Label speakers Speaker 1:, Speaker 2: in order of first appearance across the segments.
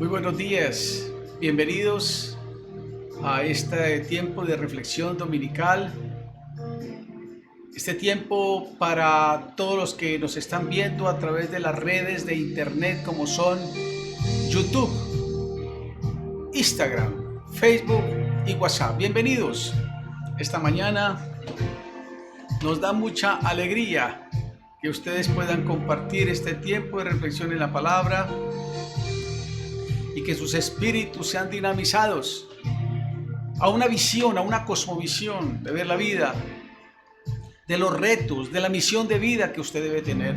Speaker 1: Muy buenos días, bienvenidos a este tiempo de reflexión dominical, este tiempo para todos los que nos están viendo a través de las redes de internet como son YouTube, Instagram, Facebook y WhatsApp. Bienvenidos. Esta mañana nos da mucha alegría que ustedes puedan compartir este tiempo de reflexión en la palabra y que sus espíritus sean dinamizados a una visión, a una cosmovisión de ver la vida, de los retos, de la misión de vida que usted debe tener,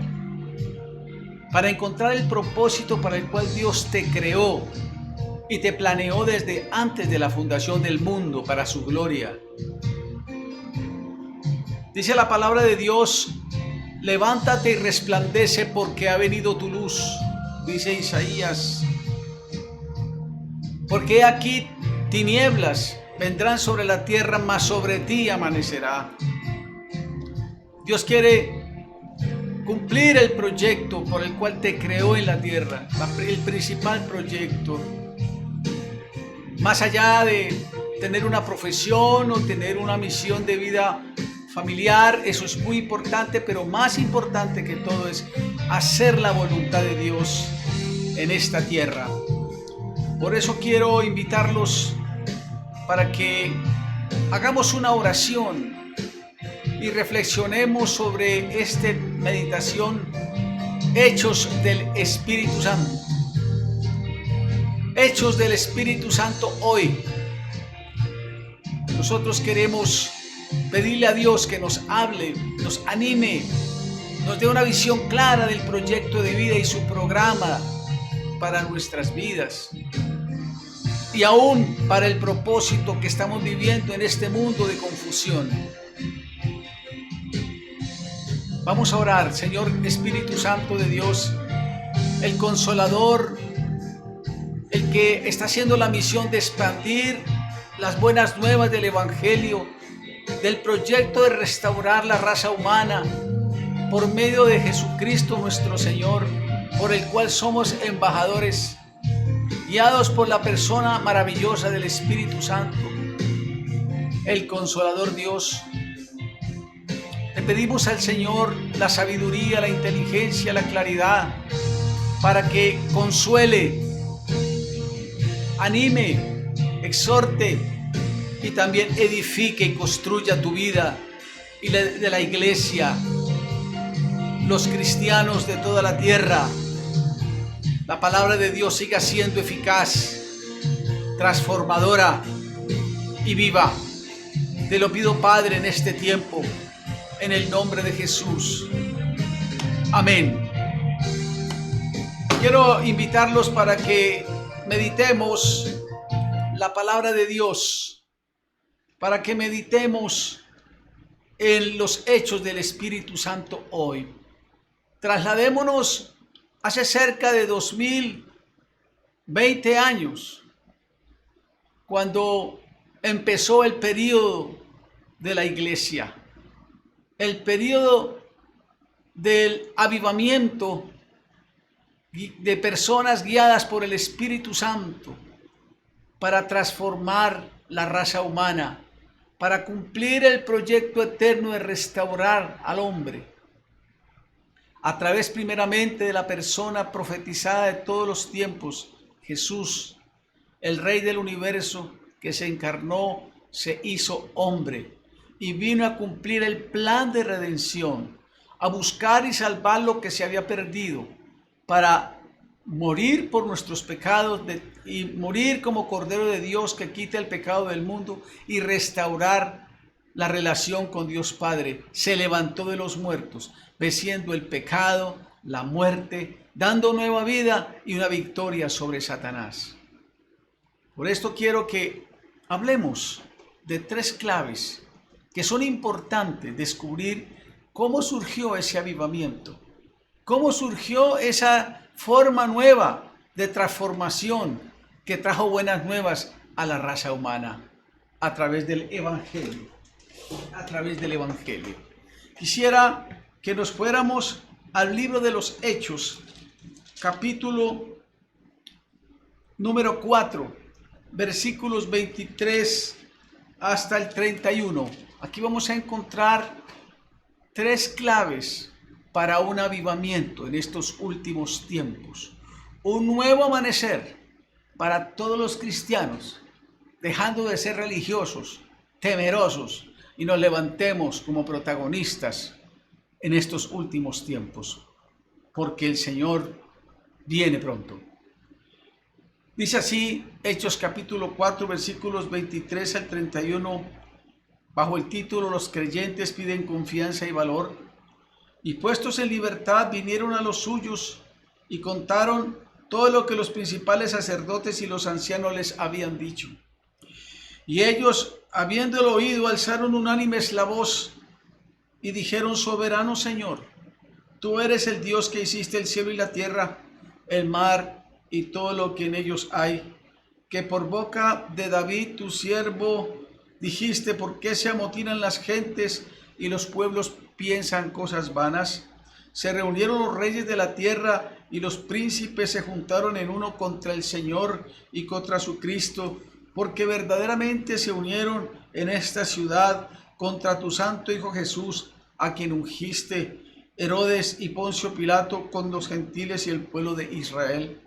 Speaker 1: para encontrar el propósito para el cual Dios te creó y te planeó desde antes de la fundación del mundo para su gloria. Dice la palabra de Dios: levántate y resplandece porque ha venido tu luz, dice Isaías. Porque aquí tinieblas vendrán sobre la tierra, mas sobre ti amanecerá. Dios quiere cumplir el proyecto por el cual te creó en la tierra, el principal proyecto. Más allá de tener una profesión o tener una misión de vida familiar, eso es muy importante, pero más importante que todo es hacer la voluntad de Dios en esta tierra. Por eso quiero invitarlos para que hagamos una oración y reflexionemos sobre esta meditación, Hechos del Espíritu Santo. Hechos del Espíritu Santo hoy. Nosotros queremos pedirle a Dios que nos hable, nos anime, nos dé una visión clara del proyecto de vida y su programa para nuestras vidas y aún para el propósito que estamos viviendo en este mundo de confusión. Vamos a orar. Señor Espíritu Santo de Dios, el Consolador, el que está haciendo la misión de expandir las buenas nuevas del Evangelio, del proyecto de restaurar la raza humana por medio de Jesucristo nuestro Señor, por el cual somos embajadores, guiados por la persona maravillosa del Espíritu Santo, el Consolador Dios. Le pedimos al Señor la sabiduría, la inteligencia, la claridad, para que consuele, anime, exhorte y también edifique y construya tu vida y la de la iglesia, los cristianos de toda la tierra. La palabra de Dios siga siendo eficaz, transformadora y viva. Te lo pido, Padre, en este tiempo, en el nombre de Jesús. Amén. Quiero invitarlos para que meditemos la palabra de Dios, para que meditemos en los hechos del Espíritu Santo hoy. Trasladémonos hace cerca de 2020 años, cuando empezó el periodo de la iglesia, el periodo del avivamiento de personas guiadas por el Espíritu Santo para transformar la raza humana, para cumplir el proyecto eterno de restaurar al hombre, a través primeramente de la persona profetizada de todos los tiempos, Jesús, el Rey del universo, que se encarnó, se hizo hombre y vino a cumplir el plan de redención, a buscar y salvar lo que se había perdido, para morir por nuestros pecados y morir como Cordero de Dios que quita el pecado del mundo y restaurar la relación con Dios Padre. Se levantó de los muertos, venciendo el pecado, la muerte, dando nueva vida y una victoria sobre Satanás. Por esto quiero que hablemos de tres claves que son importantes descubrir cómo surgió ese avivamiento, cómo surgió esa forma nueva de transformación que trajo buenas nuevas a la raza humana a través del Evangelio. Quisiera que nos fuéramos al libro de los Hechos, capítulo número 4, versículos 23 hasta el 31. Aquí vamos a encontrar tres claves para un avivamiento en estos últimos tiempos. Un nuevo amanecer para todos los cristianos, dejando de ser religiosos, temerosos, y nos levantemos como protagonistas en estos últimos tiempos, porque el Señor viene pronto. Dice así Hechos capítulo 4 versículos 23 al 31, bajo el título Los creyentes piden confianza y valor. Y puestos en libertad vinieron a los suyos y contaron todo lo que los principales sacerdotes y los ancianos les habían dicho. Y ellos, habiéndolo oído, alzaron unánimes la voz y dijeron: Soberano Señor, tú eres el Dios que hiciste el cielo y la tierra, el mar y todo lo que en ellos hay, que por boca de David tu siervo dijiste: ¿por qué se amotinan las gentes y los pueblos piensan cosas vanas? Se reunieron los reyes de la tierra y los príncipes se juntaron en uno contra el Señor y contra su Cristo, porque verdaderamente se unieron en esta ciudad contra tu santo Hijo Jesús, a quien ungiste, Herodes y Poncio Pilato, con los gentiles y el pueblo de Israel,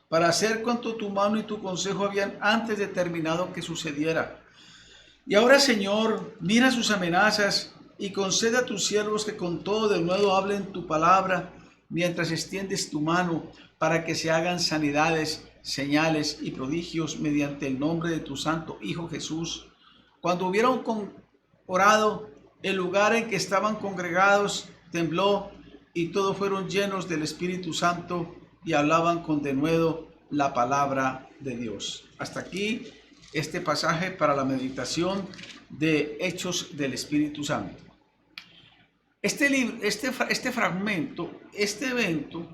Speaker 1: para hacer cuanto tu mano y tu consejo habían antes determinado que sucediera. Y ahora, Señor, mira sus amenazas y concede a tus siervos que con todo de nuevo hablen tu palabra, mientras extiendes tu mano, para que se hagan sanidades, señales y prodigios mediante el nombre de tu santo Hijo Jesús. Cuando hubieron orado, el lugar en que estaban congregados tembló y todos fueron llenos del Espíritu Santo y hablaban con denuedo la palabra de Dios. Hasta aquí este pasaje para la meditación de Hechos del Espíritu Santo. Este fragmento, este evento,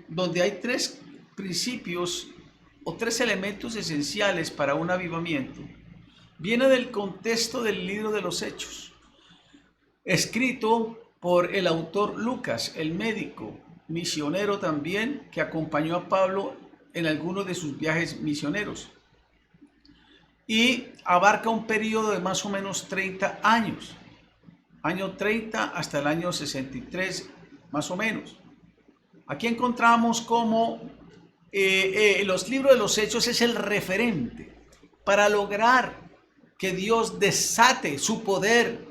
Speaker 1: donde hay tres principios o tres elementos esenciales para un avivamiento, viene del contexto del libro de los Hechos, escrito por el autor Lucas, el médico, misionero también, que acompañó a Pablo en algunos de sus viajes misioneros, y abarca un periodo de más o menos 30 años, año 30 hasta el año 63 más o menos. Aquí encontramos cómo los libros de los Hechos es el referente para lograr que Dios desate su poder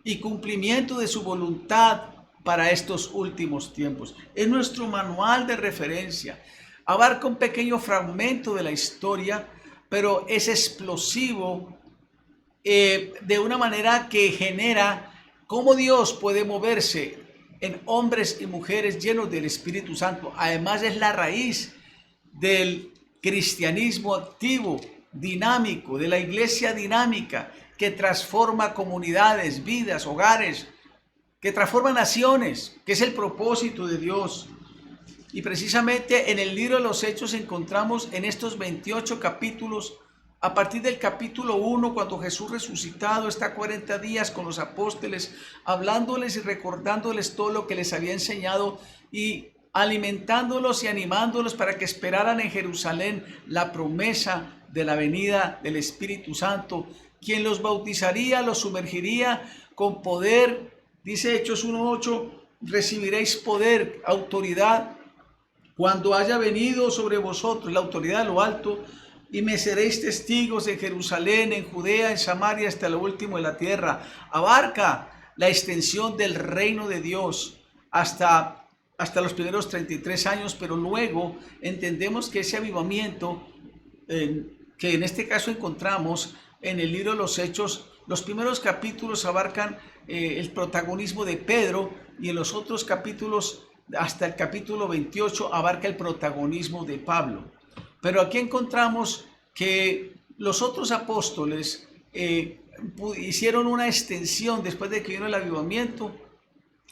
Speaker 1: y cumplimiento de su voluntad para estos últimos tiempos. Es nuestro manual de referencia. Abarca un pequeño fragmento de la historia, pero es explosivo de una manera que genera cómo Dios puede moverse en hombres y mujeres llenos del Espíritu Santo. Además, es la raíz del cristianismo activo, dinámico, de la iglesia dinámica, que transforma comunidades, vidas, hogares, que transforma naciones, que es el propósito de Dios. Y precisamente en el libro de los Hechos encontramos en estos 28 capítulos, a partir del capítulo 1, cuando Jesús resucitado está 40 días con los apóstoles, hablándoles y recordándoles todo lo que les había enseñado y alimentándolos y animándolos para que esperaran en Jerusalén la promesa de la venida del Espíritu Santo, quien los bautizaría, los sumergiría con poder. Dice Hechos 1:8, recibiréis poder, autoridad, cuando haya venido sobre vosotros la autoridad de lo alto, y me seréis testigos en Jerusalén, en Judea, en Samaria, hasta lo último de la tierra. Abarca la extensión del reino de Dios hasta los primeros 33 años, pero luego entendemos que ese avivamiento, que en este caso encontramos en el libro de los Hechos, los primeros capítulos abarcan el protagonismo de Pedro, y en los otros capítulos, hasta el capítulo 28, abarca el protagonismo de Pablo. Pero aquí encontramos que los otros apóstoles hicieron una extensión después de que vino el avivamiento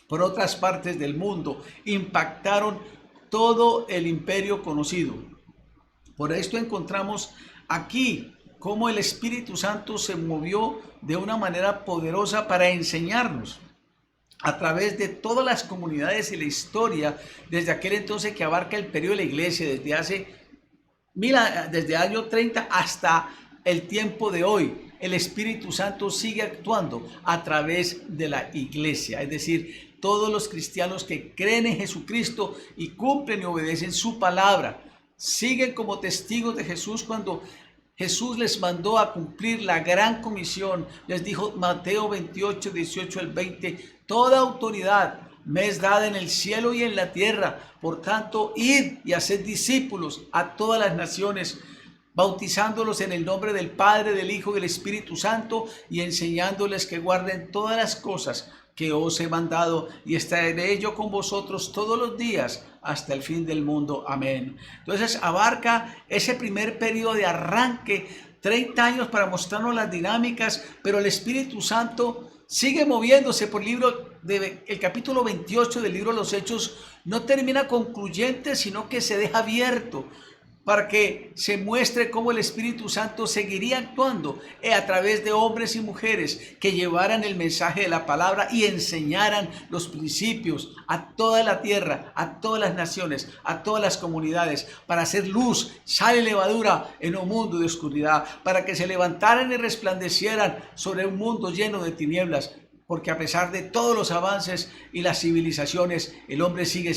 Speaker 1: por otras partes del mundo, impactaron todo el imperio conocido. Por esto encontramos aquí cómo el Espíritu Santo se movió de una manera poderosa para enseñarnos a través de todas las comunidades y la historia, desde aquel entonces que abarca el periodo de la iglesia, desde el año 30 hasta el tiempo de hoy. El Espíritu Santo sigue actuando a través de la iglesia, es decir, todos los cristianos que creen en Jesucristo y cumplen y obedecen su palabra, siguen como testigos de Jesús cuando Jesús les mandó a cumplir la gran comisión. Les dijo Mateo 28, 18 al 20, toda autoridad me es dada en el cielo y en la tierra. Por tanto, id y haced discípulos a todas las naciones, bautizándolos en el nombre del Padre, del Hijo y del Espíritu Santo, y enseñándoles que guarden todas las cosas que os he mandado, y estaré yo con vosotros todos los días hasta el fin del mundo. Amén. Entonces abarca ese primer periodo de arranque, 30 años para mostrarnos las dinámicas, pero el Espíritu Santo sigue moviéndose por el capítulo 28 del libro de los Hechos no termina concluyente, sino que se deja abierto para que se muestre cómo el Espíritu Santo seguiría actuando a través de hombres y mujeres que llevaran el mensaje de la palabra y enseñaran los principios a toda la tierra, a todas las naciones, a todas las comunidades, para hacer luz, sal y levadura en un mundo de oscuridad, para que se levantaran y resplandecieran sobre un mundo lleno de tinieblas. Porque a pesar de todos los avances y las civilizaciones, el hombre sigue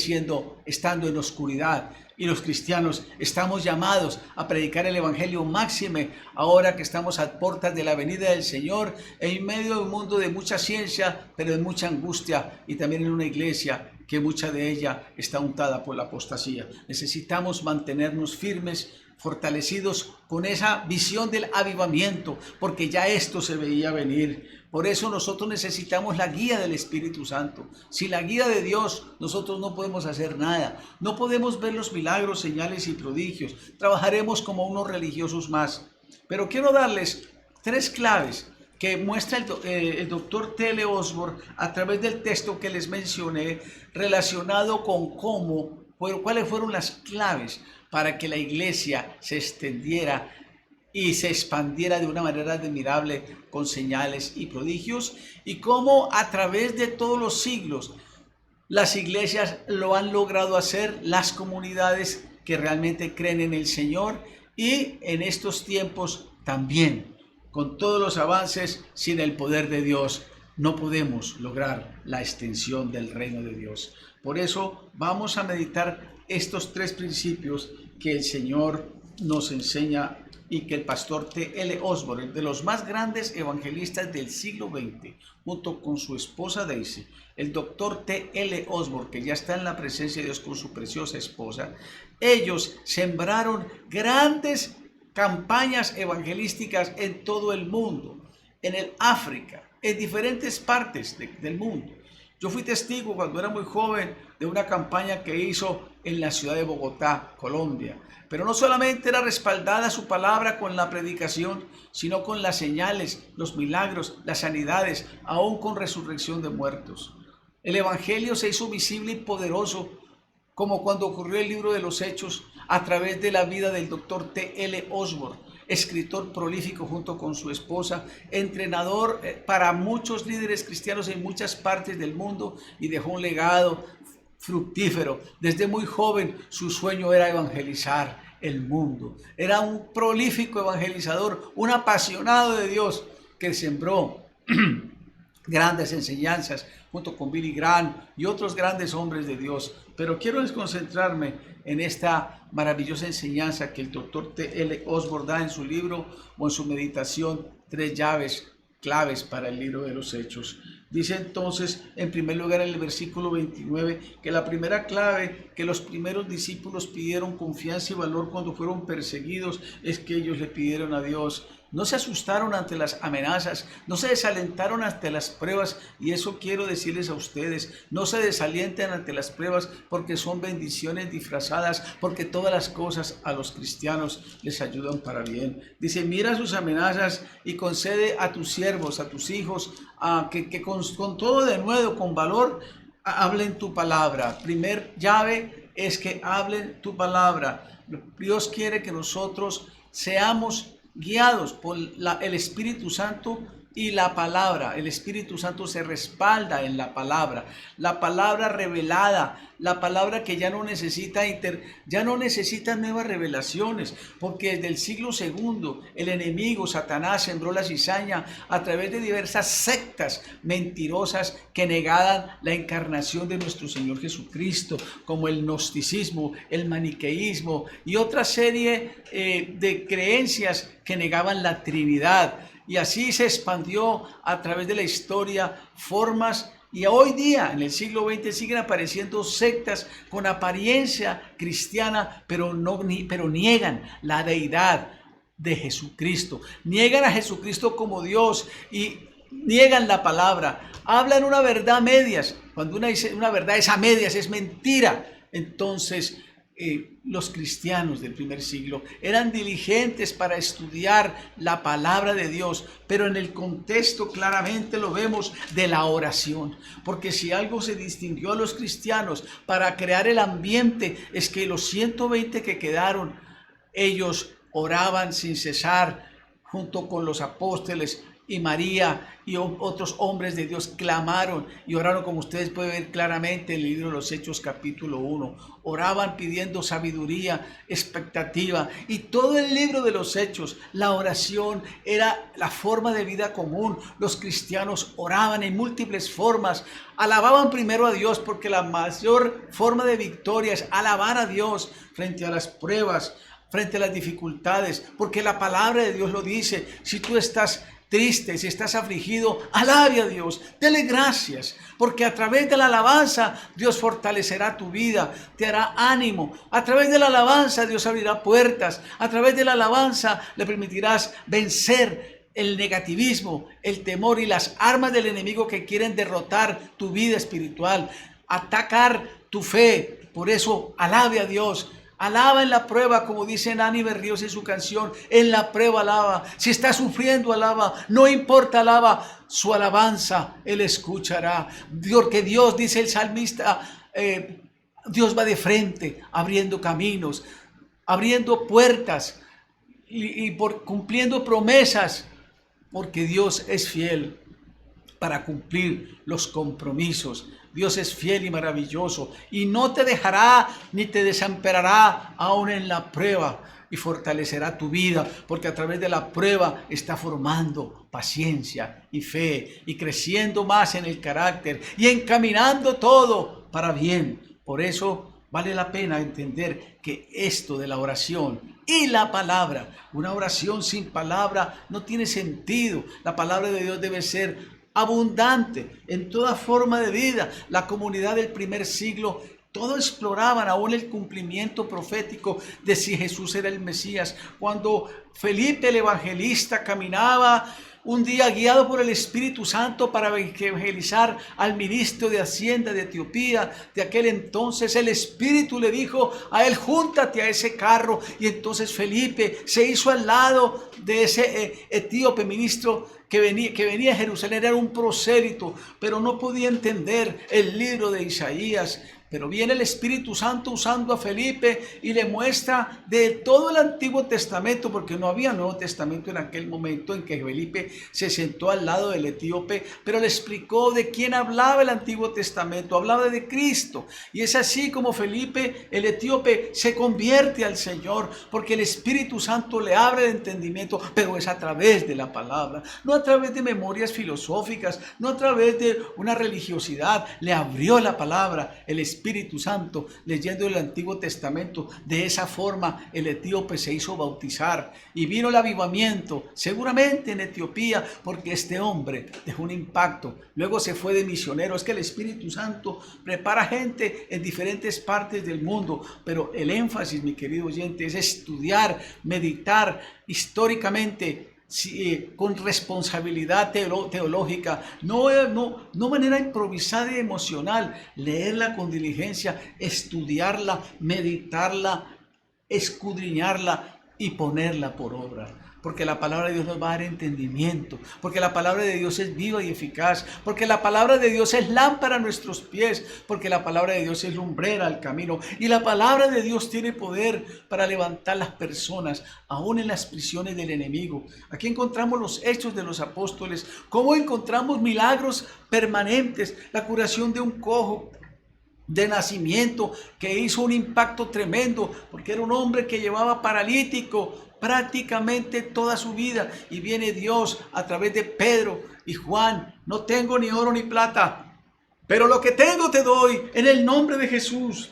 Speaker 1: estando en oscuridad. Y los cristianos estamos llamados a predicar el evangelio máxime ahora que estamos a puertas de la venida del Señor, en medio de un mundo de mucha ciencia, pero de mucha angustia, y también en una iglesia que mucha de ella está untada por la apostasía. Necesitamos mantenernos firmes, fortalecidos con esa visión del avivamiento, porque ya esto se veía venir. Por eso nosotros necesitamos la guía del Espíritu Santo. Sin la guía de Dios, nosotros no podemos hacer nada. No podemos ver los milagros, señales y prodigios. Trabajaremos como unos religiosos más. Pero quiero darles 3 claves que muestra el doctor T.L. Osborne a través del texto que les mencioné, relacionado con cuáles fueron las claves para que la iglesia se extendiera y se expandiera de una manera admirable con señales y prodigios, y cómo a través de todos los siglos las iglesias lo han logrado hacer, las comunidades que realmente creen en el Señor, y en estos tiempos también, con todos los avances, sin el poder de Dios no podemos lograr la extensión del reino de Dios. Por eso vamos a meditar estos 3 principios que el Señor nos enseña y que el pastor T.L. Osborne, de los más grandes evangelistas del siglo XX, junto con su esposa Daisy, el doctor T.L. Osborne, que ya está en la presencia de Dios con su preciosa esposa, ellos sembraron grandes campañas evangelísticas en todo el mundo, en el África, en diferentes partes del mundo. Yo fui testigo cuando era muy joven de una campaña que hizo en la ciudad de Bogotá, Colombia. Pero no solamente era respaldada su palabra con la predicación, sino con las señales, los milagros, las sanidades, aún con resurrección de muertos. El evangelio se hizo visible y poderoso, como cuando ocurrió el libro de los Hechos, a través de la vida del doctor T.L. Osborne, escritor prolífico junto con su esposa, entrenador para muchos líderes cristianos en muchas partes del mundo, y dejó un legado fructífero. Desde muy joven su sueño era evangelizar el mundo. Era un prolífico evangelizador, un apasionado de Dios que sembró grandes enseñanzas junto con Billy Graham y otros grandes hombres de Dios. Pero quiero concentrarme en esta maravillosa enseñanza que el doctor T.L. Osborne da en su libro o en su meditación, 3 claves para el libro de los Hechos. Dice entonces, en primer lugar, en el versículo 29, que la primera clave que los primeros discípulos pidieron confianza y valor cuando fueron perseguidos es que ellos le pidieron a Dios. No se asustaron ante las amenazas, no se desalentaron ante las pruebas, y eso quiero decirles a ustedes: no se desalienten ante las pruebas, porque son bendiciones disfrazadas, porque todas las cosas a los cristianos les ayudan para bien. Dice: mira sus amenazas y concede a tus siervos, a tus hijos, que con todo denuedo, con valor, hablen tu palabra. Primer llave es que hablen tu palabra. Dios quiere que nosotros seamos guiados por el Espíritu Santo y la palabra. El Espíritu Santo se respalda en la palabra revelada, la palabra que ya no necesita nuevas revelaciones, porque desde el siglo segundo el enemigo Satanás sembró la cizaña a través de diversas sectas mentirosas que negaban la encarnación de nuestro Señor Jesucristo, como el gnosticismo, el maniqueísmo y otra serie de creencias que negaban la Trinidad. Y así se expandió a través de la historia formas, y hoy día en el siglo XX siguen apareciendo sectas con apariencia cristiana, pero niegan la deidad de Jesucristo, niegan a Jesucristo como Dios y niegan la palabra, hablan una verdad a medias. Cuando una verdad es a medias, es mentira. Entonces los cristianos del primer siglo eran diligentes para estudiar la palabra de Dios, pero en el contexto claramente lo vemos de la oración, porque si algo se distinguió a los cristianos para crear el ambiente, es que los 120 que quedaron, ellos oraban sin cesar junto con los apóstoles, y María y otros hombres de Dios clamaron y oraron, como ustedes pueden ver claramente en el libro de los Hechos capítulo 1. Oraban pidiendo sabiduría, expectativa, y todo el libro de los Hechos, la oración era la forma de vida común. Los cristianos oraban en múltiples formas, alababan primero a Dios, porque la mayor forma de victoria es alabar a Dios frente a las pruebas, frente a las dificultades, porque la palabra de Dios lo dice. Si tú estás triste, si estás afligido, alabe a Dios, dele gracias, porque a través de la alabanza Dios fortalecerá tu vida, te hará ánimo. A través de la alabanza Dios abrirá puertas, a través de la alabanza le permitirás vencer el negativismo, el temor y las armas del enemigo que quieren derrotar tu vida espiritual, atacar tu fe. Por eso alabe a Dios. Alaba en la prueba, como dice Nani Berríos en su canción. En la prueba alaba. Si está sufriendo, alaba. No importa, alaba. Su alabanza Él escuchará. Porque Dios, dice el salmista, Dios va de frente, abriendo caminos, abriendo puertas y cumpliendo promesas, porque Dios es fiel para cumplir los compromisos. Dios es fiel y maravilloso, y no te dejará ni te desamparará aún en la prueba, y fortalecerá tu vida, porque a través de la prueba está formando paciencia y fe, y creciendo más en el carácter, y encaminando todo para bien. Por eso vale la pena entender que esto de la oración y la palabra, una oración sin palabra no tiene sentido. La palabra de Dios debe ser abundante en toda forma de vida. La comunidad del primer siglo, todos exploraban aún el cumplimiento profético de si Jesús era el Mesías. Cuando Felipe el evangelista caminaba un día guiado por el Espíritu Santo para evangelizar al ministro de Hacienda de Etiopía de aquel entonces, el Espíritu le dijo a él: júntate a ese carro. Y entonces Felipe se hizo al lado de ese etíope ministro que venía a Jerusalén. Era un prosélito, pero no podía entender el libro de Isaías. Pero viene el Espíritu Santo usando a Felipe y le muestra de todo el Antiguo Testamento, porque no había Nuevo Testamento en aquel momento en que Felipe se sentó al lado del etíope, pero le explicó de quién hablaba el Antiguo Testamento. Hablaba de Cristo. Y es así como Felipe, el etíope, se convierte al Señor, porque el Espíritu Santo le abre el entendimiento, pero es a través de la palabra, no a través de memorias filosóficas, no a través de una religiosidad. Le abrió la palabra el Espíritu Santo leyendo el Antiguo Testamento. De esa forma el etíope se hizo bautizar y vino el avivamiento, seguramente en Etiopía, porque este hombre dejó un impacto. Luego se fue de misionero. Es que el Espíritu Santo prepara gente en diferentes partes del mundo, pero el énfasis, mi querido oyente, es estudiar, meditar históricamente, con responsabilidad teológica, no manera improvisada y emocional. Leerla con diligencia, estudiarla, meditarla, escudriñarla, y ponerla por obra. Porque la palabra de Dios nos va a dar entendimiento, porque la palabra de Dios es viva y eficaz, porque la palabra de Dios es lámpara a nuestros pies, porque la palabra de Dios es lumbrera al camino, y la palabra de Dios tiene poder para levantar las personas, aún en las prisiones del enemigo. Aquí encontramos los hechos de los apóstoles, cómo encontramos milagros permanentes, la curación de un cojo de nacimiento que hizo un impacto tremendo, porque era un hombre que llevaba paralítico prácticamente toda su vida, y viene Dios a través de Pedro y Juan: no tengo ni oro ni plata, pero lo que tengo te doy, en el nombre de Jesús,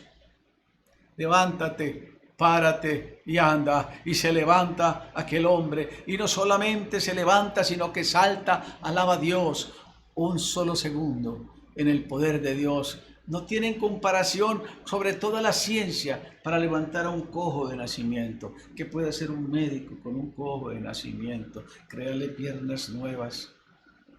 Speaker 1: levántate, párate y anda. Y se levanta aquel hombre, y no solamente se levanta, sino que salta, alaba a Dios. Un solo segundo en el poder de Dios no tienen comparación, sobre toda la ciencia, para levantar a un cojo de nacimiento. ¿Qué puede hacer un médico con un cojo de nacimiento? Crearle piernas nuevas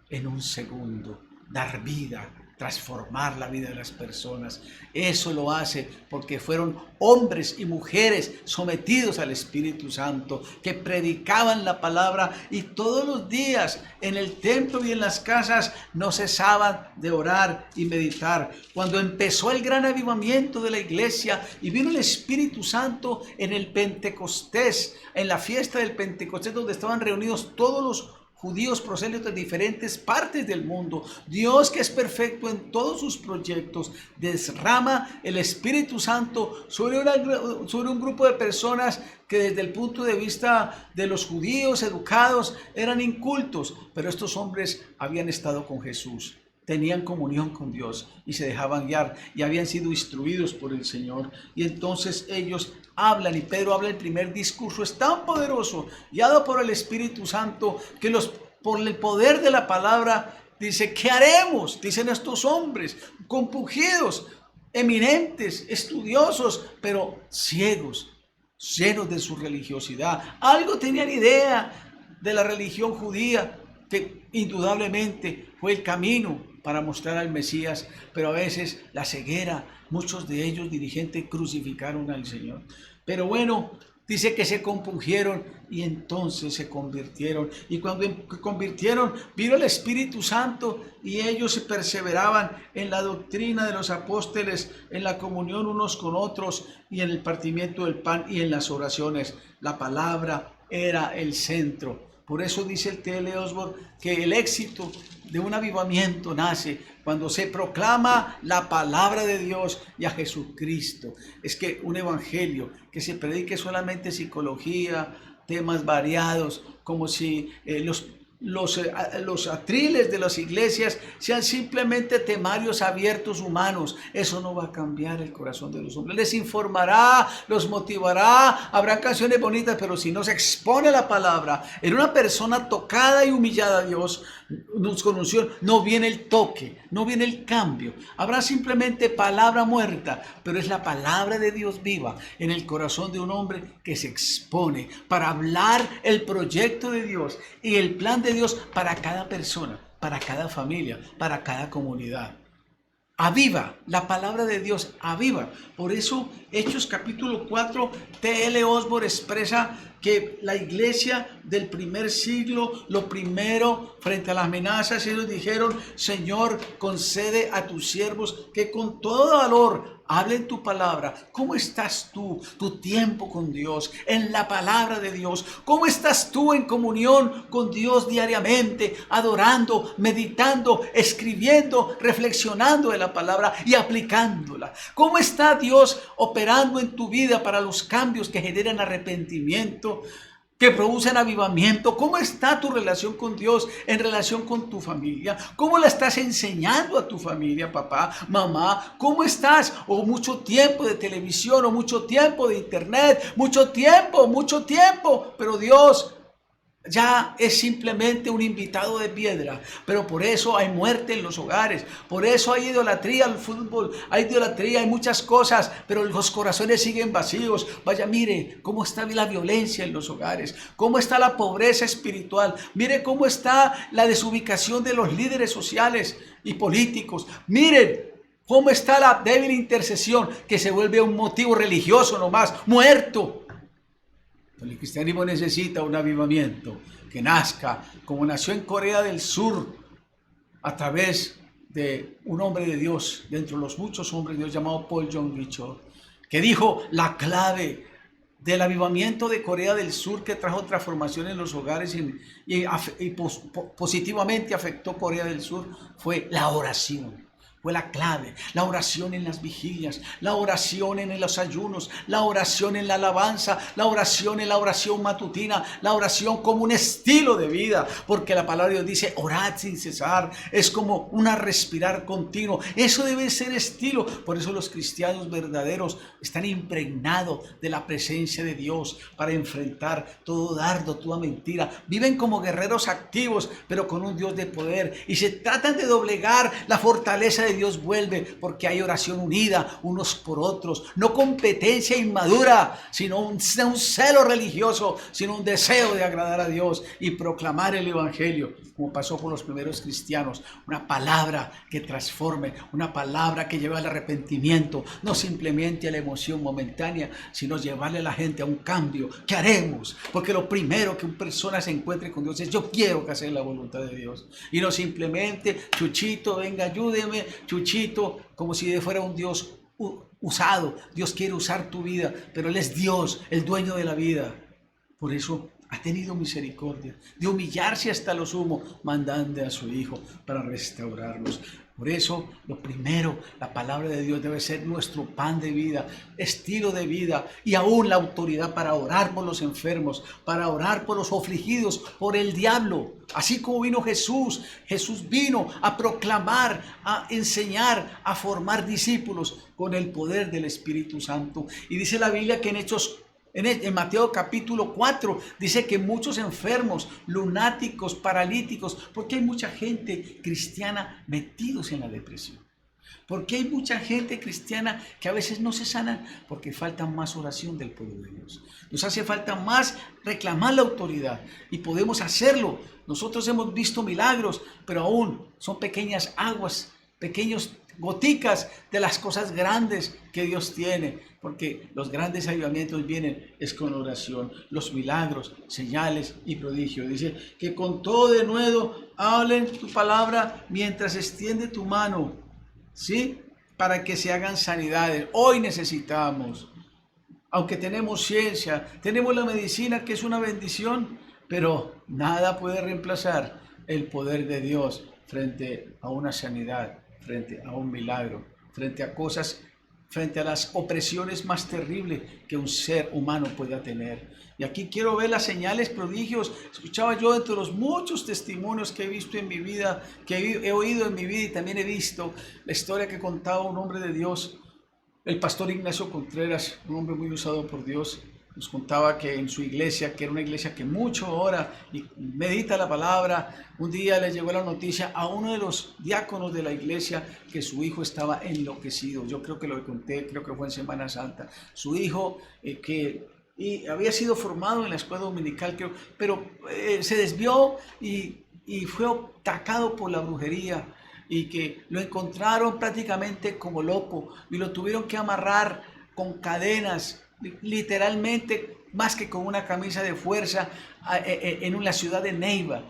Speaker 1: en un segundo, dar vida, transformar la vida de las personas. Eso lo hace porque fueron hombres y mujeres sometidos al Espíritu Santo, que predicaban la palabra, y todos los días en el templo y en las casas no cesaban de orar y meditar. Cuando empezó el gran avivamiento de la iglesia y vino el Espíritu Santo en el Pentecostés, en la fiesta del Pentecostés, donde estaban reunidos todos los judíos prosélitos de diferentes partes del mundo, Dios, que es perfecto en todos sus proyectos, derrama el Espíritu Santo sobre un grupo de personas que desde el punto de vista de los judíos educados eran incultos, pero estos hombres habían estado con Jesús, tenían comunión con Dios y se dejaban guiar y habían sido instruidos por el Señor. Y entonces ellos hablan, y Pedro habla. El primer discurso es tan poderoso, guiado por el Espíritu Santo, que por el poder de la palabra dice: ¿qué haremos? Dicen estos hombres compungidos, eminentes, estudiosos, pero ciegos, llenos de su religiosidad. Algo tenían idea de la religión judía, que indudablemente fue el camino para mostrar al Mesías, pero a veces la ceguera, muchos de ellos dirigentes crucificaron al Señor. Pero bueno, dice que se compungieron y entonces se convirtieron. Y cuando se convirtieron, vino el Espíritu Santo, y ellos perseveraban en la doctrina de los apóstoles, en la comunión unos con otros, y en el partimiento del pan y en las oraciones. La palabra era el centro. Por eso dice el T.L. Osborne que el éxito de un avivamiento nace cuando se proclama la palabra de Dios y a Jesucristo. Es que un evangelio que se predique solamente psicología, temas variados, como si los atriles de las iglesias sean simplemente temarios abiertos humanos, eso no va a cambiar el corazón de los hombres. Les informará, los motivará, habrá canciones bonitas, pero si no se expone la palabra en una persona tocada y humillada a Dios con unción, no viene el toque, no viene el cambio. Habrá simplemente palabra muerta, pero es la palabra de Dios viva en el corazón de un hombre que se expone para hablar el proyecto de Dios y el plan de Dios para cada persona, para cada familia, para cada comunidad. Aviva, la palabra de Dios aviva. Por eso Hechos capítulo 4, T.L. Osborne expresa que la iglesia del primer siglo, lo primero frente a las amenazas, ellos dijeron: Señor, concede a tus siervos que con todo valor hablen tu palabra. ¿Cómo estás tú, tu tiempo con Dios, en la palabra de Dios? ¿Cómo estás tú en comunión con Dios diariamente, adorando, meditando, escribiendo, reflexionando de la palabra y aplicándola? ¿Cómo está Dios operando en tu vida para los cambios que generan arrepentimiento, que producen avivamiento? ¿Cómo está tu relación con Dios en relación con tu familia? ¿Cómo la estás enseñando a tu familia, papá, mamá? ¿Cómo estás? O mucho tiempo de televisión, o mucho tiempo de internet, mucho tiempo, pero Dios ya es simplemente un invitado de piedra. Pero por eso hay muerte en los hogares, por eso hay idolatría al fútbol, hay idolatría, hay muchas cosas, pero los corazones siguen vacíos. Vaya, mire cómo está la violencia en los hogares, cómo está la pobreza espiritual, mire cómo está la desubicación de los líderes sociales y políticos. Miren cómo está la débil intercesión, que se vuelve un motivo religioso nomás, muerto. El cristianismo necesita un avivamiento que nazca como nació en Corea del Sur a través de un hombre de Dios, dentro de los muchos hombres de Dios, llamado Paul Yonggi Cho, que dijo la clave del avivamiento de Corea del Sur, que trajo transformación en los hogares y positivamente afectó Corea del Sur, fue la oración. Fue la clave, la oración en las vigilias, la oración en los ayunos, la oración en la alabanza, la oración en la oración matutina, la oración como un estilo de vida, porque la palabra de Dios dice, orad sin cesar, es como una respirar continuo, eso debe ser estilo. Por eso los cristianos verdaderos están impregnados de la presencia de Dios para enfrentar todo dardo, toda mentira, viven como guerreros activos, pero con un Dios de poder, y se tratan de doblegar la fortaleza de Dios vuelve, porque hay oración unida unos por otros, no competencia inmadura, sino un celo religioso, sino un deseo de agradar a Dios y proclamar el evangelio, como pasó con los primeros cristianos, una palabra que transforme, una palabra que lleve al arrepentimiento, no simplemente a la emoción momentánea, sino llevarle a la gente a un cambio. ¿Qué haremos? Porque lo primero que una persona se encuentre con Dios es, yo quiero que hacer la voluntad de Dios, y no simplemente, Chuchito, venga, ayúdeme, Chuchito, como si fuera un Dios usado. Dios quiere usar tu vida, pero Él es Dios, el dueño de la vida. Por eso ha tenido misericordia de humillarse hasta lo sumo, mandando a su Hijo para restaurarnos. Por eso, lo primero, la palabra de Dios debe ser nuestro pan de vida, estilo de vida, y aún la autoridad para orar por los enfermos, para orar por los afligidos, por el diablo. Así como vino Jesús, Jesús vino a proclamar, a enseñar, a formar discípulos con el poder del Espíritu Santo. Y dice la Biblia que en Mateo capítulo 4 dice que muchos enfermos, lunáticos, paralíticos, porque hay mucha gente cristiana metidos en la depresión. Porque hay mucha gente cristiana que a veces no se sanan, porque falta más oración del pueblo de Dios. Nos hace falta más reclamar la autoridad y podemos hacerlo. Nosotros hemos visto milagros, pero aún son pequeñas aguas, pequeños goticas de las cosas grandes que Dios tiene, porque los grandes avivamientos vienen es con oración, los milagros, señales y prodigios. Dice que con todo de nuevo hablen tu palabra mientras extiende tu mano, ¿sí? Para que se hagan sanidades. Hoy necesitamos, aunque tenemos ciencia, tenemos la medicina, que es una bendición, pero nada puede reemplazar el poder de Dios frente a una sanidad, frente a un milagro, frente a cosas, frente a las opresiones más terribles que un ser humano pueda tener. Y aquí quiero ver las señales, prodigios. Escuchaba yo entre los muchos testimonios que he visto en mi vida, que he oído en mi vida, y también he visto la historia que contaba un hombre de Dios, el pastor Ignacio Contreras, un hombre muy usado por Dios. Nos contaba que en su iglesia, que era una iglesia que mucho ora y medita la palabra, un día le llegó la noticia a uno de los diáconos de la iglesia que su hijo estaba enloquecido. Yo creo que lo conté, creo que fue en Semana Santa. Su hijo había sido formado en la escuela dominical, creo, pero se desvió y fue atacado por la brujería, y que lo encontraron prácticamente como loco y lo tuvieron que amarrar con cadenas, literalmente más que con una camisa de fuerza, en la ciudad de Neiva.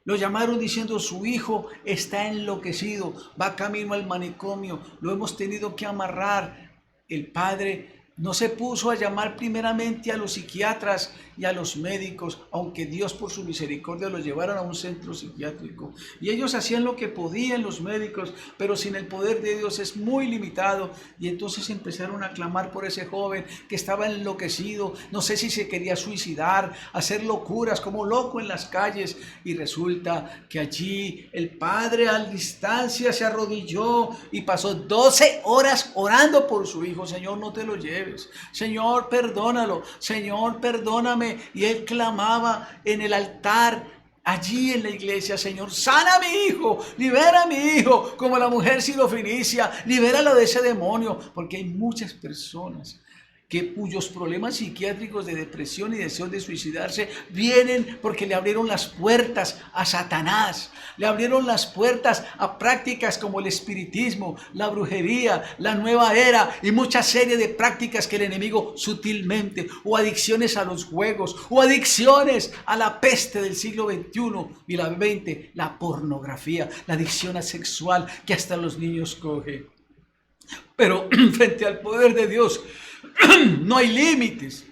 Speaker 1: Lo llamaron diciendo, su hijo está enloquecido, va camino al manicomio, lo hemos tenido que amarrar. El padre no se puso a llamar primeramente a los psiquiatras y a los médicos, aunque Dios por su misericordia los llevaron a un centro psiquiátrico. Y ellos hacían lo que podían, los médicos, pero sin el poder de Dios es muy limitado. Y entonces empezaron a clamar por ese joven que estaba enloquecido. No sé si se quería suicidar, hacer locuras como loco en las calles. Y resulta que allí el padre a distancia se arrodilló y pasó 12 horas orando por su hijo. Señor, no te lo lleves. Señor, perdónalo. Señor, perdóname. Y él clamaba en el altar, allí en la iglesia, Señor, sana a mi hijo, libera a mi hijo, como la mujer sirofenicia, libéralo de ese demonio, porque hay muchas personas cuyos problemas psiquiátricos de depresión y deseos de suicidarse vienen porque le abrieron las puertas a Satanás, le abrieron las puertas a prácticas como el espiritismo, la brujería, la nueva era y mucha serie de prácticas que el enemigo sutilmente, o adicciones a los juegos, o adicciones a la peste del siglo XXI y la XX, la pornografía, la adicción sexual que hasta los niños coge. Pero frente al poder de Dios no hay límites.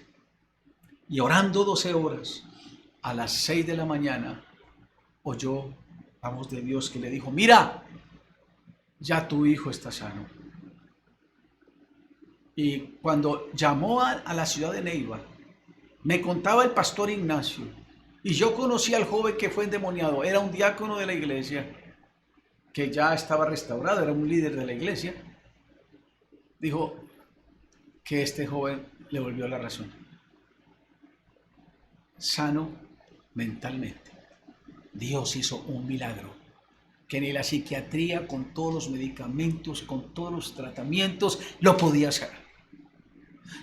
Speaker 1: Y orando 12 horas, a las 6 de la mañana, oyó la voz de Dios que le dijo: mira, ya tu hijo está sano. Y cuando llamó a la ciudad de Neiva, me contaba el pastor Ignacio, y yo conocí al joven que fue endemoniado. Era un diácono de la iglesia, que ya estaba restaurado, era un líder de la iglesia. Dijo que este joven le volvió la razón. Sano mentalmente. Dios hizo un milagro que ni la psiquiatría, con todos los medicamentos, con todos los tratamientos, lo podía hacer.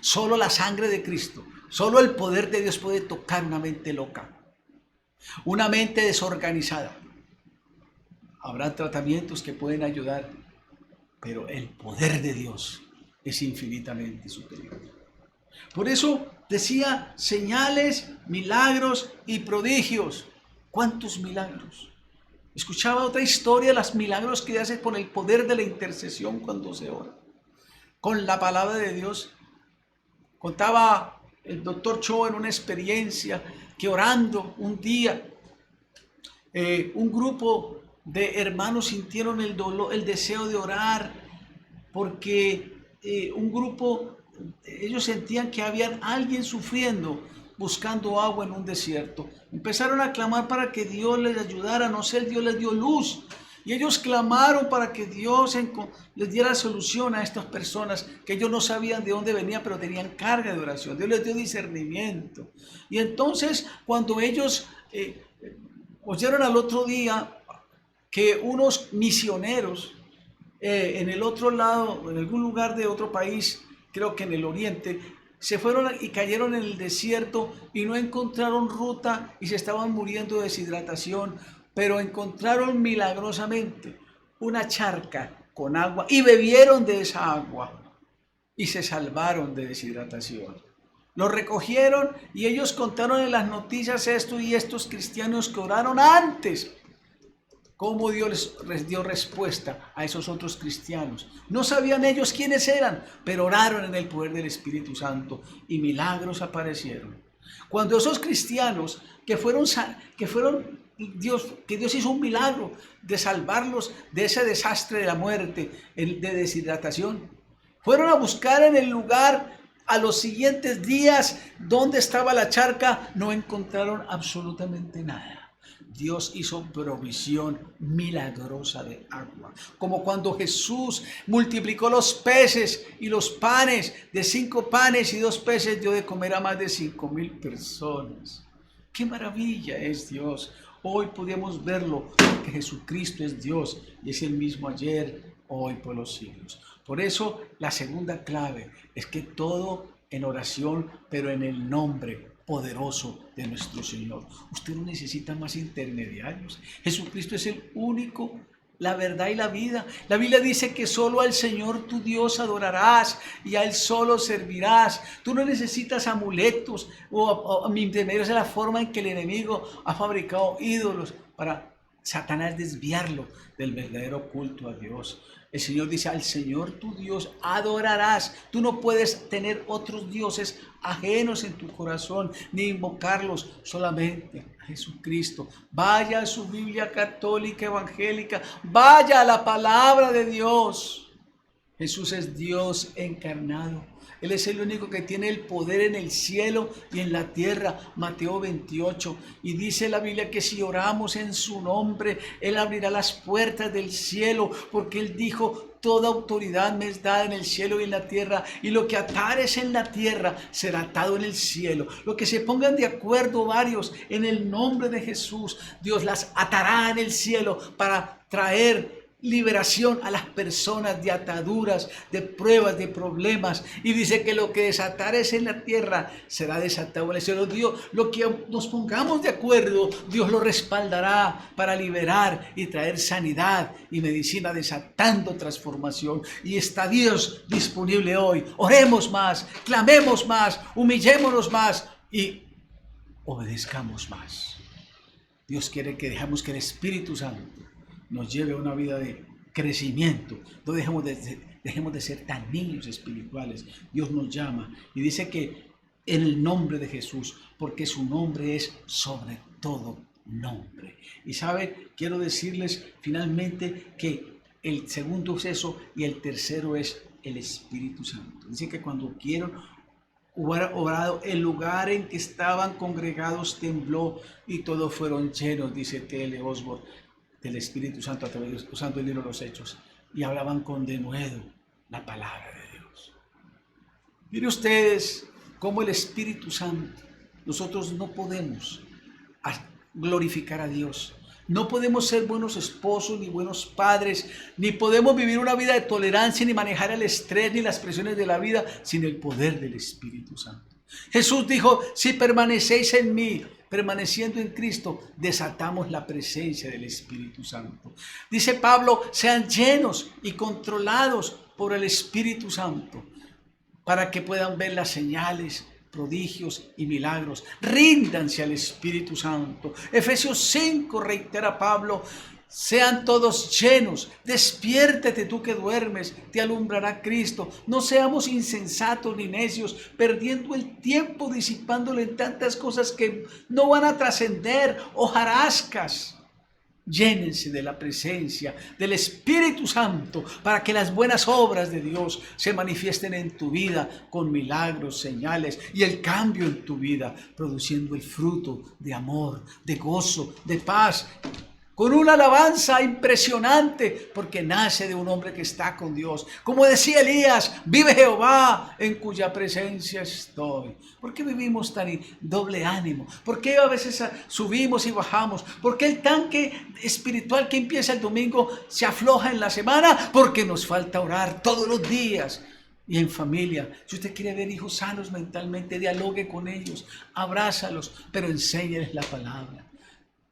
Speaker 1: Solo la sangre de Cristo, solo el poder de Dios puede tocar una mente loca, una mente desorganizada. Habrá tratamientos que pueden ayudar, pero el poder de Dios es infinitamente superior. Por eso decía señales, milagros y prodigios. ¿Cuántos milagros? Escuchaba otra historia, los milagros que hace con el poder de la intercesión cuando se ora, con la palabra de Dios. Contaba el doctor Cho en una experiencia que orando un día, un grupo de hermanos sintieron el dolor, el deseo de orar, porque un grupo, ellos sentían que había alguien sufriendo, buscando agua en un desierto. Empezaron a clamar para que Dios les ayudara, no sé, Dios les dio luz. Y ellos clamaron para que Dios les diera solución a estas personas que ellos no sabían de dónde venían, pero tenían carga de oración. Dios les dio discernimiento. Y entonces, cuando ellos oyeron al otro día que unos misioneros en el otro lado, en algún lugar de otro país, creo que en el oriente, se fueron y cayeron en el desierto y no encontraron ruta y se estaban muriendo de deshidratación, pero encontraron milagrosamente una charca con agua y bebieron de esa agua y se salvaron de deshidratación. Lo recogieron y ellos contaron en las noticias esto, y estos cristianos que oraron antes, cómo Dios les dio respuesta a esos otros cristianos. No sabían ellos quiénes eran, pero oraron en el poder del Espíritu Santo y milagros aparecieron. Cuando esos cristianos que Dios hizo un milagro de salvarlos de ese desastre de la muerte, de deshidratación, fueron a buscar en el lugar a los siguientes días donde estaba la charca, no encontraron absolutamente nada. Dios hizo provisión milagrosa de agua. Como cuando Jesús multiplicó los peces y los panes, de 5 panes y 2 peces dio de comer a más de 5,000 personas. ¡Qué maravilla es Dios! Hoy podemos verlo, que Jesucristo es Dios y es el mismo ayer, hoy, por los siglos. Por eso la segunda clave es que todo en oración, pero en el nombre poderoso de nuestro Señor. Usted no necesita más intermediarios. Jesucristo es el único, la verdad y la vida. La Biblia dice que solo al Señor tu Dios adorarás y a Él solo servirás. Tú no necesitas amuletos o intermediarios. Es la forma en que el enemigo ha fabricado ídolos para Satanás desviarlo del verdadero culto a Dios. El Señor dice: al Señor tu Dios adorarás. Tú no puedes tener otros dioses ajenos en tu corazón, ni invocarlos, solamente a Jesucristo. Vaya a su Biblia católica, evangélica, vaya a la palabra de Dios. Jesús es Dios encarnado. Él es el único que tiene el poder en el cielo y en la tierra. Mateo 28. Y dice la Biblia que si oramos en su nombre, Él abrirá las puertas del cielo, porque Él dijo: toda autoridad me es dada en el cielo y en la tierra, y lo que atares en la tierra será atado en el cielo. Lo que se pongan de acuerdo varios en el nombre de Jesús, Dios las atará en el cielo para traer liberación a las personas de ataduras, de pruebas, de problemas. Y dice que lo que desatares en la tierra será desatado en el cielo. Dios, lo que nos pongamos de acuerdo, Dios lo respaldará para liberar y traer sanidad y medicina, desatando transformación. Y está Dios disponible hoy. Oremos más, clamemos más, humillémonos más y obedezcamos más. Dios quiere que dejemos que el Espíritu Santo nos lleve a una vida de crecimiento. No dejemos de ser tan niños espirituales. Dios nos llama y dice que en el nombre de Jesús, porque su nombre es sobre todo nombre. Y sabe, quiero decirles finalmente que el segundo es eso y el tercero es el Espíritu Santo. Dice que cuando quiero orado, el lugar en que estaban congregados tembló y todos fueron llenos, dice T.L. Osborne, del Espíritu Santo, usando el libro de los Hechos, y hablaban con denuedo la palabra de Dios. Miren ustedes cómo el Espíritu Santo, nosotros no podemos glorificar a Dios. No podemos ser buenos esposos ni buenos padres, ni podemos vivir una vida de tolerancia, ni manejar el estrés, ni las presiones de la vida sin el poder del Espíritu Santo. Jesús dijo, si permanecéis en mí, permaneciendo en Cristo, desatamos la presencia del Espíritu Santo. Dice Pablo, sean llenos y controlados por el Espíritu Santo, para que puedan ver las señales, prodigios y milagros. Ríndanse al Espíritu Santo. Efesios 5 reitera Pablo, sean todos llenos, despiértate tú que duermes, te alumbrará Cristo. No seamos insensatos ni necios, perdiendo el tiempo disipándolo en tantas cosas que no van a trascender, hojarascas. Llénense de la presencia del Espíritu Santo para que las buenas obras de Dios se manifiesten en tu vida con milagros, señales y el cambio en tu vida, produciendo el fruto de amor, de gozo, de paz, con una alabanza impresionante, porque nace de un hombre que está con Dios. Como decía Elías, vive Jehová en cuya presencia estoy. ¿Por qué vivimos tan doble ánimo? ¿Por qué a veces subimos y bajamos? ¿Por qué el tanque espiritual que empieza el domingo se afloja en la semana? Porque nos falta orar todos los días. Y en familia, si usted quiere ver hijos sanos mentalmente, dialogue con ellos, abrázalos, pero enséñales la palabra.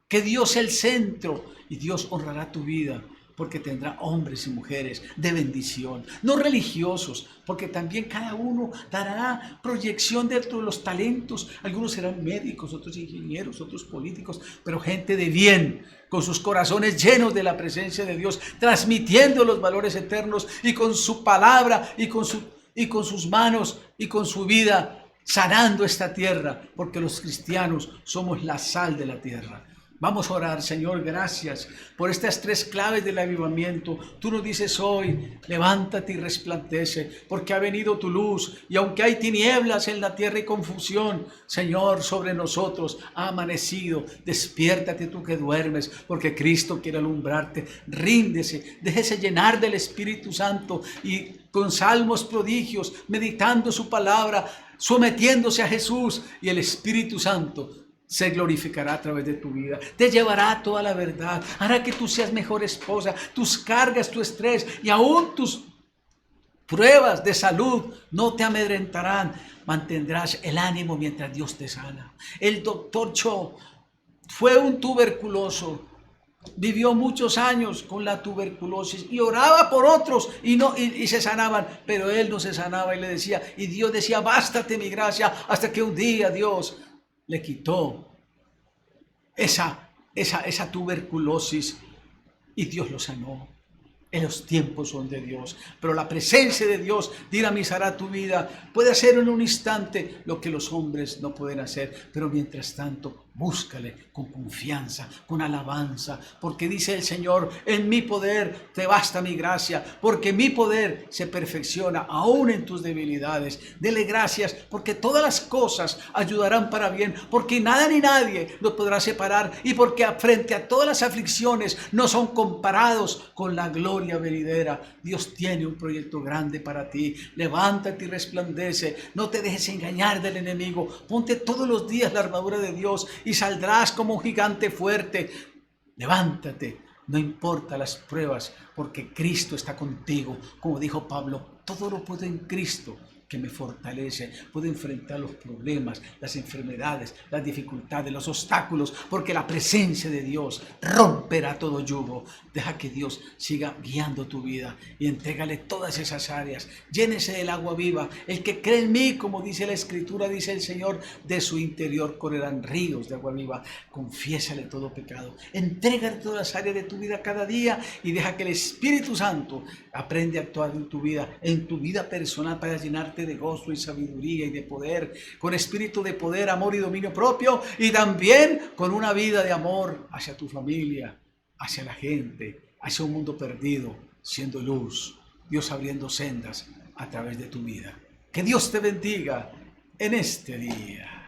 Speaker 1: Que Dios sea el centro y Dios honrará tu vida porque tendrá hombres y mujeres de bendición, no religiosos, porque también cada uno dará proyección dentro de los talentos. Algunos serán médicos, otros ingenieros, otros políticos, pero gente de bien, con sus corazones llenos de la presencia de Dios, transmitiendo los valores eternos y con su palabra y con sus manos y con su vida sanando esta tierra, porque los cristianos somos la sal de la tierra. Vamos a orar. Señor, gracias por estas tres claves del avivamiento. Tú nos dices hoy, levántate y resplandece, porque ha venido tu luz, y aunque hay tinieblas en la tierra y confusión, Señor, sobre nosotros ha amanecido. Despiértate tú que duermes, porque Cristo quiere alumbrarte. Ríndese, déjese llenar del Espíritu Santo y con salmos, prodigios, meditando su palabra, sometiéndose a Jesús, y el Espíritu Santo se glorificará a través de tu vida, te llevará a toda la verdad, hará que tú seas mejor esposa, tus cargas, tu estrés y aún tus pruebas de salud no te amedrentarán, mantendrás el ánimo mientras Dios te sana. El doctor Cho fue un tuberculoso, vivió muchos años con la tuberculosis y oraba por otros y se sanaban, pero él no se sanaba y le decía, y Dios decía, bástate mi gracia, hasta que un día Dios le quitó esa tuberculosis y Dios lo sanó. En los tiempos son de Dios, pero la presencia de Dios dinamizará tu vida. Puede hacer en un instante lo que los hombres no pueden hacer, pero mientras tanto, búscale con confianza, con alabanza, porque dice el Señor, en mi poder te basta mi gracia, porque mi poder se perfecciona aún en tus debilidades. Dele gracias, porque todas las cosas ayudarán para bien, porque nada ni nadie nos podrá separar, y porque frente a todas las aflicciones no son comparados con la gloria venidera. Dios tiene un proyecto grande para ti. Levántate y resplandece, no te dejes engañar del enemigo. Ponte todos los días la armadura de Dios y saldrás como un gigante fuerte. Levántate, No importa las pruebas, porque Cristo está contigo. Como dijo Pablo, todo lo puedo en Cristo que me fortalece. Puedo enfrentar los problemas, las enfermedades, las dificultades, los obstáculos, porque la presencia de Dios romperá todo yugo. Deja que Dios siga guiando tu vida y entrégale todas esas áreas. Llénese del agua viva. El que cree en mí, como dice la Escritura, dice el Señor, de su interior correrán ríos de agua viva. Confiésale todo pecado. Entrégale todas las áreas de tu vida cada día y deja que el Espíritu Santo aprende a actuar en tu vida personal, para llenarte de gozo y sabiduría y de poder, con espíritu de poder, amor y dominio propio, y también con una vida de amor hacia tu familia, hacia la gente, hacia un mundo perdido, siendo luz, Dios abriendo sendas a través de tu vida. Que Dios te bendiga en este día.